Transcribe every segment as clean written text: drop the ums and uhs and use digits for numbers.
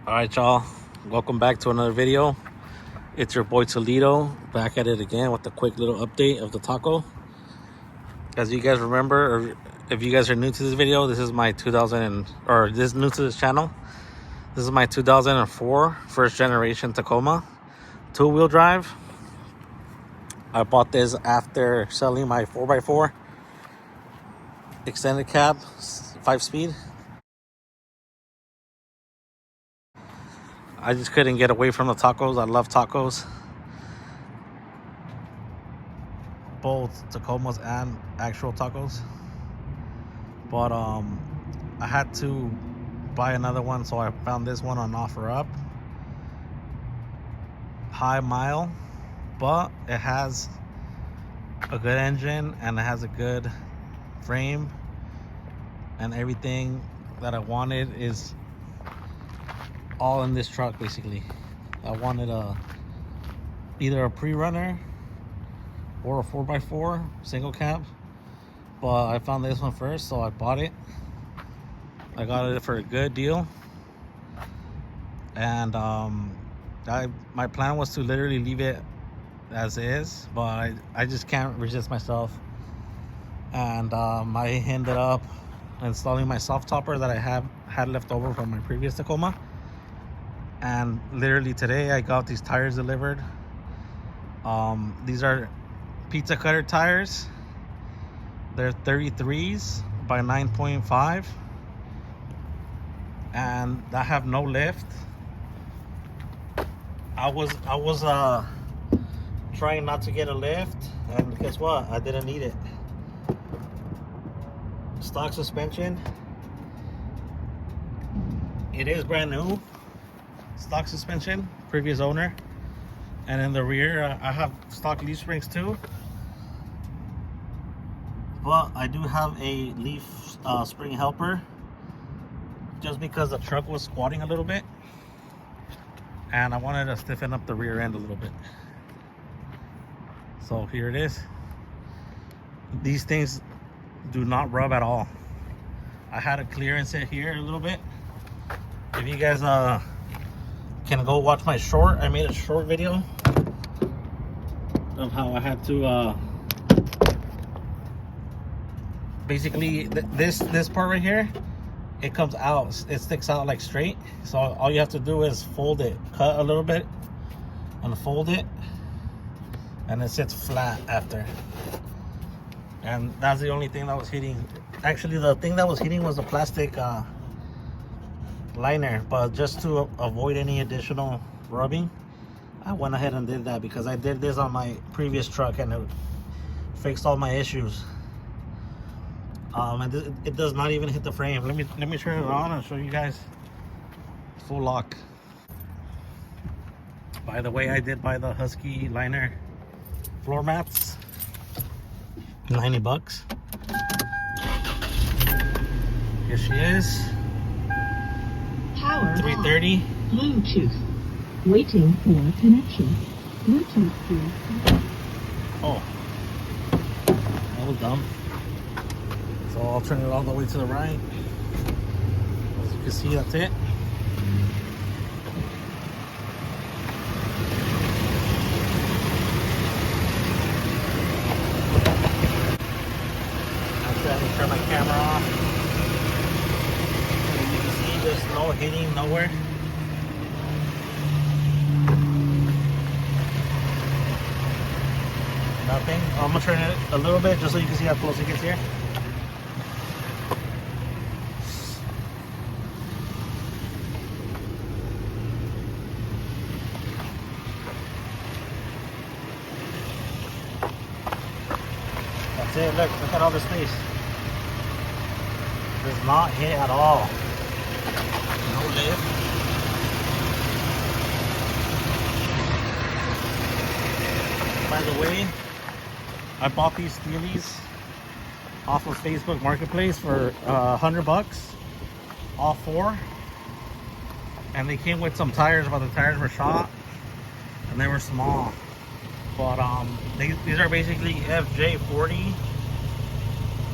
All right, y'all. Welcome back to another video. It's your boy Toledo back at it again with a quick little update of the taco. As you guys remember, or if you guys are new to this video, this is my 2000 or this new to this channel. This is my 2004 first generation Tacoma, 2-wheel drive. I bought this after selling my 4x4 extended cab 5-speed. I just couldn't get away from the tacos. I love tacos, both Tacomas and actual tacos. But I had to buy another one, so I found this one on OfferUp. High mile, but it has a good engine and it has a good frame, and everything that I wanted is all in this truck. Basically, I wanted either a pre-runner or a 4x4 single cab, but I found this one first, so I bought it. I got it for a good deal, and my plan was to literally leave it as is, but I just can't resist myself, and I ended up installing my soft topper that I had left over from my previous Tacoma. And literally today I got these tires delivered. These are pizza cutter tires. They're 33s by 9.5, and I have no lift. I was trying not to get a lift, and guess what? I didn't need it. Stock suspension. It is brand new. Stock suspension, previous owner. And in the rear, I have stock leaf springs too. But I do have a leaf spring helper, just because the truck was squatting a little bit, and I wanted to stiffen up the rear end a little bit. So here it is. These things do not rub at all. I had to clearance it here a little bit. If you guys can go watch my short, I made a short video of how I had to basically this part right here, it comes out, it sticks out like straight. So all you have to do is fold it, cut a little bit and fold it, and it sits flat after. And that's the only thing that was hitting. Actually, the thing that was hitting was the plastic liner, but just to avoid any additional rubbing, I went ahead and did that, because I did this on my previous truck and it fixed all my issues. And it does not even hit the frame. Let me turn it on and show you guys full lock. By the way, I did buy the Husky liner floor mats, $90. Here she is. Power 330. Bluetooth. Waiting for connection. Bluetooth here. Oh, that was dumb. So I'll turn it all the way to the right. As you can see, that's it. Let me turn my camera off. As you can see, there's no hitting nowhere. Nothing. I'm gonna turn it a little bit just so you can see how close it gets here. That's it. Look at all the space. Does not hit at all. No lift. By the way, I bought these steelies off of Facebook Marketplace for $100, all four, and they came with some tires, but the tires were shot and they were small. But these are basically FJ40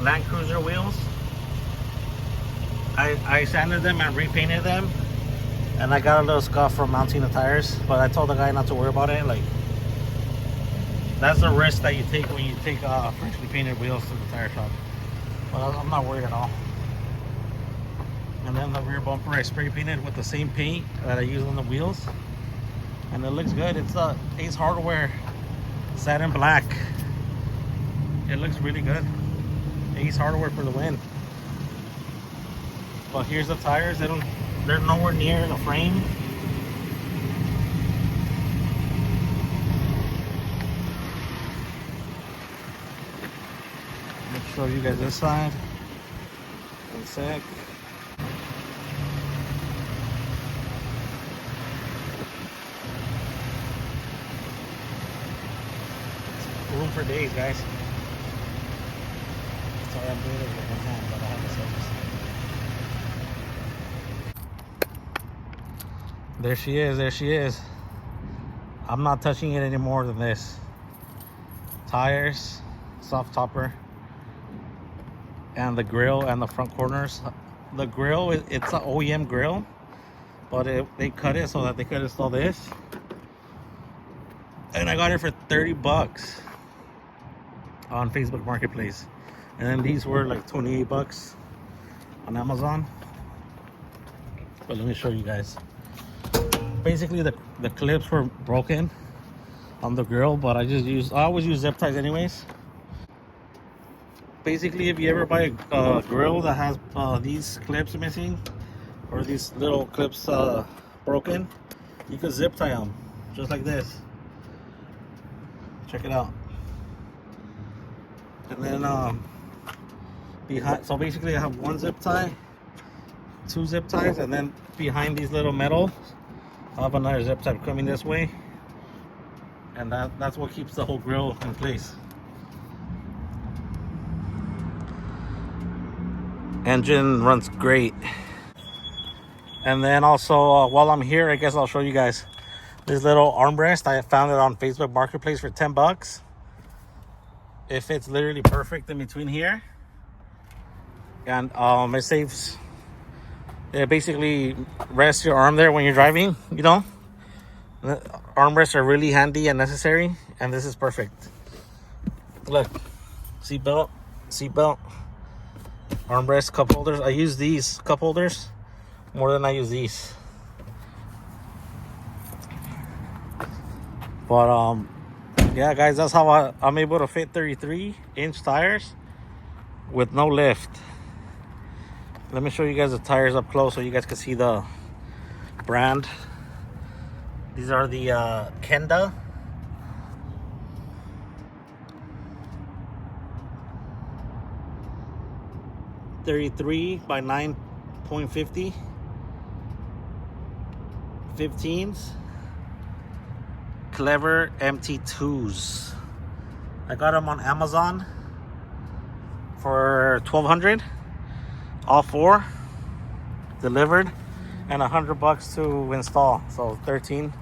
Land Cruiser wheels. I sanded them and repainted them And I got a little scuff from mounting the tires, but I told the guy not to worry about it. Like, that's the risk that you take when you take freshly painted wheels to the tire shop. But I'm not worried at all. And then the rear bumper I spray painted with the same paint that I use on the wheels, and it looks good. It's a Ace Hardware satin black. It looks really good. Ace Hardware for the win. But here's the tires. They're nowhere near the frame. Let me show you guys this side. One sec. Room for days, guys. Sorry, I'm doing it with one hand, but I have the service. There she is, there she is. I'm not touching it any more than this. Tires, soft topper, and the grill and the front corners. The grill, it's an OEM grill, but they cut it so that they could install this. And I got it for 30 bucks on Facebook Marketplace. And then these were like 28 bucks on Amazon. But let me show you guys. Basically the clips were broken on the grill, but I always use zip ties anyways. Basically, if you ever buy a grill that has these clips missing, or these little clips broken, you can zip tie them just like this. Check it out. And then behind, so basically I have one zip tie, two zip ties, and then behind these little metal I have another zip tie coming this way, and that's what keeps the whole grill in place. Engine runs great. And then also while I'm here, I guess I'll show you guys this little armrest. I found it on Facebook Marketplace for 10 bucks. It fits literally perfect in between here, and it saves. It basically rests your arm there when you're driving, you know. The armrests are really handy and necessary, and this is perfect. Look, seatbelt, armrest, cup holders. I use these cup holders more than I use these. But yeah, guys, that's how I'm able to fit 33-inch tires with no lift. Let me show you guys the tires up close so you guys can see the brand. These are the Kenda. .33 by 9.50 15s. Klever MT2s. I got them on Amazon for $1,200. All four delivered, and $100 to install, so 13.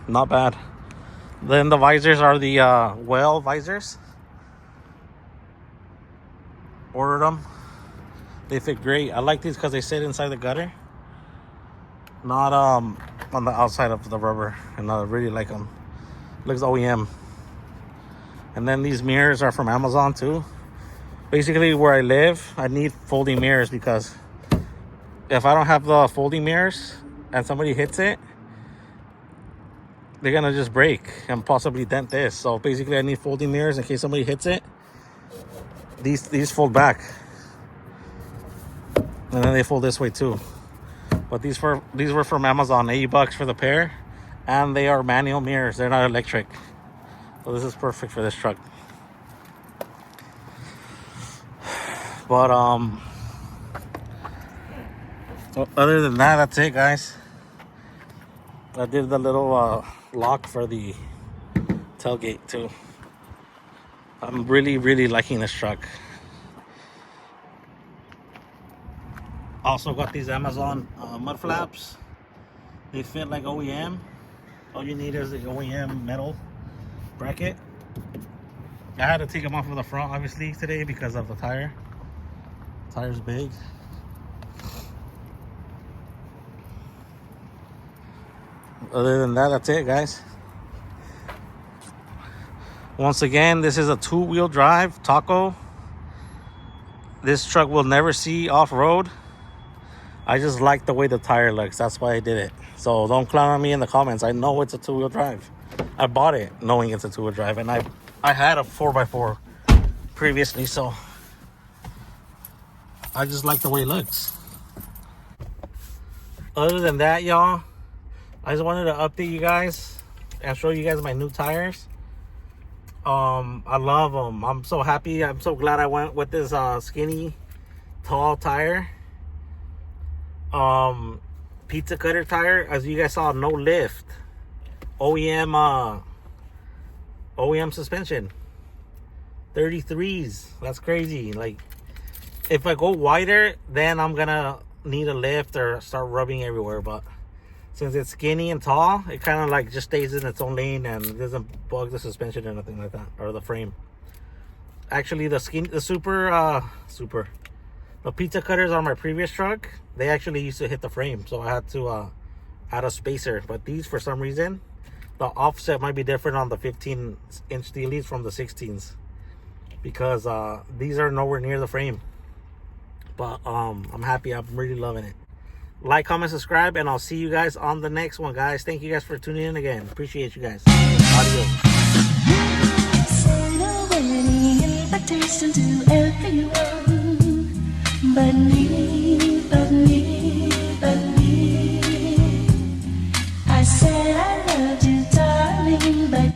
Not bad. Then the visors are the well visors. Ordered them. They fit great. I like these because they sit inside the gutter, not on the outside of the rubber, and I really like them. Looks OEM. And then these mirrors are from Amazon too. Basically, where I live, I need folding mirrors, because if I don't have the folding mirrors and somebody hits it, they're gonna just break and possibly dent this. So basically, I need folding mirrors in case somebody hits it. These fold back, and then they fold this way too. But these were from Amazon, 80 bucks for the pair, and they are manual mirrors. They're not electric, so this is perfect for this truck. But other than that, that's it, guys. I did the little lock for the tailgate too. I'm really liking this truck. Also got these Amazon mud flaps. They fit like OEM. All you need is the OEM metal bracket. I had to take them off of the front, obviously, today because of the tire. Tire's big. Other than that, that's it, guys. Once again, this is a 2-wheel drive Taco. This truck will never see off-road. I just like the way the tire looks. That's why I did it. So don't clown on me in the comments. I know it's a 2-wheel drive. I bought it knowing it's a 2-wheel drive, and I had a 4x4 previously, so I just like the way it looks. Other than that, y'all, I just wanted to update you guys and show you guys my new tires. I love them. I'm so happy. I'm so glad I went with this skinny, tall tire. Pizza cutter tire. As you guys saw, no lift. OEM suspension. 33s. That's crazy. Like, if I go wider, then I'm gonna need a lift or start rubbing everywhere. But since it's skinny and tall, it kind of like just stays in its own lane and it doesn't bug the suspension or nothing like that, or the frame. Actually, the pizza cutters on my previous truck, they actually used to hit the frame, so I had to add a spacer. But these, for some reason, the offset might be different on the 15-inch steelies from the 16s, because these are nowhere near the frame. But I'm happy. I'm really loving it. Like, comment, subscribe, and I'll see you guys on the next one, guys. Thank you guys for tuning in again. Appreciate you guys. Adios. But me, but me, but me. I said I loved you, darling, but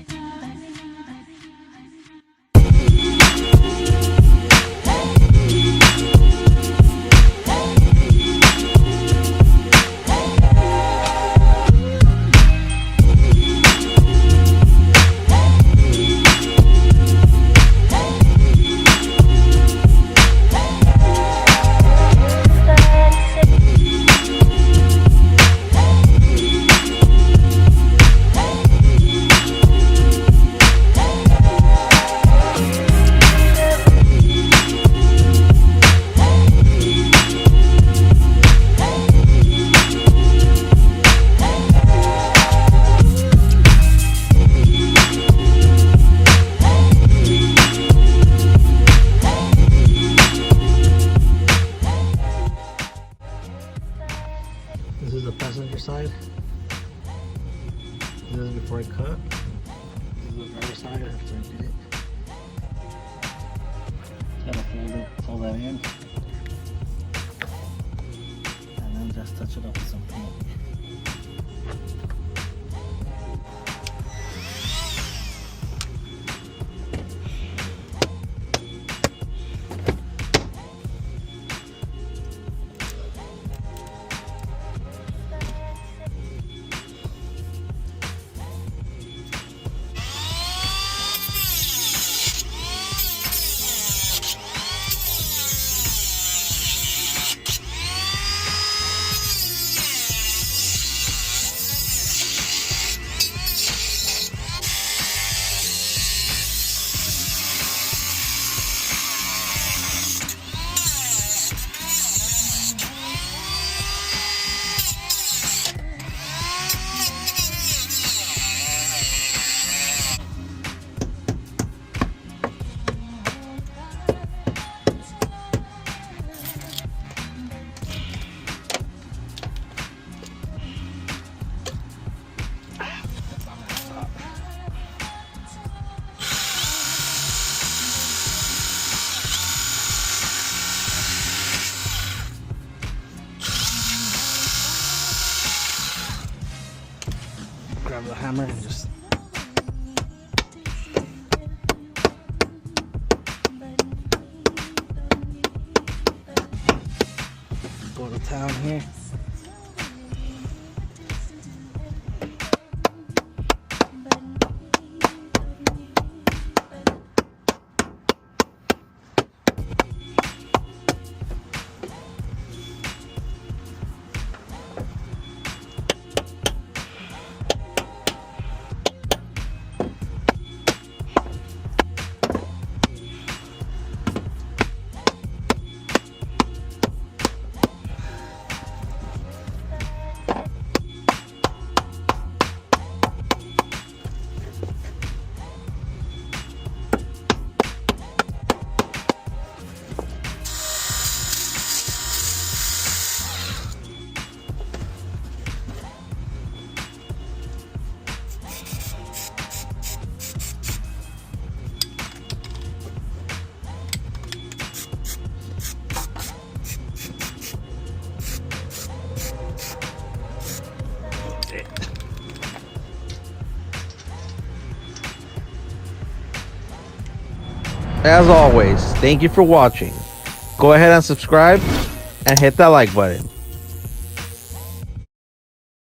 This is the passenger side. This is before I cut. This is the driver's side after I did it. Gotta fold that in. And then just touch it up with some paint. Grab the hammer and just go to town here. As always, thank you for watching. Go ahead and subscribe and hit that like button.